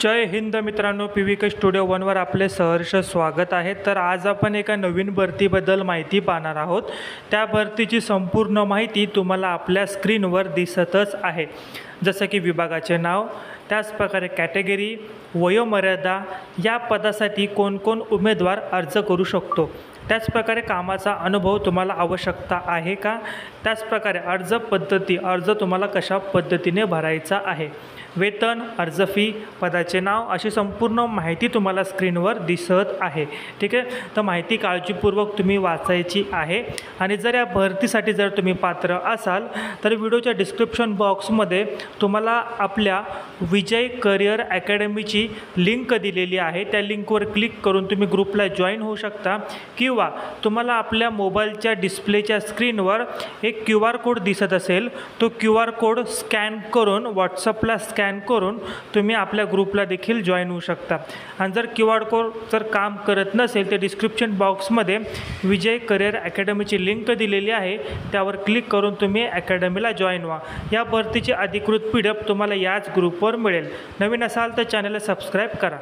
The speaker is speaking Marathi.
जय हिंद मित्रांनो, PVK स्टुडिओ 1वर आपले सहर्ष स्वागत आहे। तर आज आपण एका नवीन भरतीबद्दल माहिती पाहणार आहोत। त्या भरतीची संपूर्ण माहिती तुम्हाला आपल्या स्क्रीनवर दिसतच आहे, जसं की विभागाचे नाव, त्याच प्रकारे कॅटेगरी, वयोमर्यादा, या पदासाठी कोण कोण उमेदवार अर्ज करू शकतो, त्याच प्रकारे कामाचा अनुभव तुम्हाला आवश्यकता आहे का, त्याच प्रकारे अर्ज पद्धती, अर्ज तुम्हाला कशा पद्धतीने भरायचा आहे, वेतन, अर्ज फी, पदाचे नाव, अशी संपूर्ण माहिती तुम्हाला स्क्रीनवर दिसत आहे। ठीक आहे, तर माहिती काळजीपूर्वक तुम्ही वाचायची आहे। आणि जर या भरतीसाठी जर तुम्ही पात्र असाल तर व्हिडिओच्या डिस्क्रिप्शन बॉक्समध्ये तुम्हाला आपल्या विजय करिअर अकॅडमीची लिंक दिलेली आहे। त्या लिंकवर क्लिक करून तुम्ही ग्रुपला जॉईन होऊ शकता, किंवा तुम्हाला आपल्या मोबाईलच्या डिस्प्लेच्या स्क्रीनवर एक QR कोड दिसत असेल, तो QR कोड स्कॅन करून व्हॉट्सअपला स्कॅन करून तुम्ही आपल्या ग्रुपला देखील जॉईन होऊ शकता। आणि जर QR कोड जर काम करत नसेल तर डिस्क्रिप्शन बॉक्समध्ये विजय करिअर अकॅडमीची लिंक दिलेली आहे, त्यावर क्लिक करून तुम्ही अकॅडमीला जॉईन व्हा। या भरतीची अधिकृत PDF तुम्हाला याच ग्रुपवर मिळेल। नवीन असाल तर चॅनलला सबस्क्राईब करा।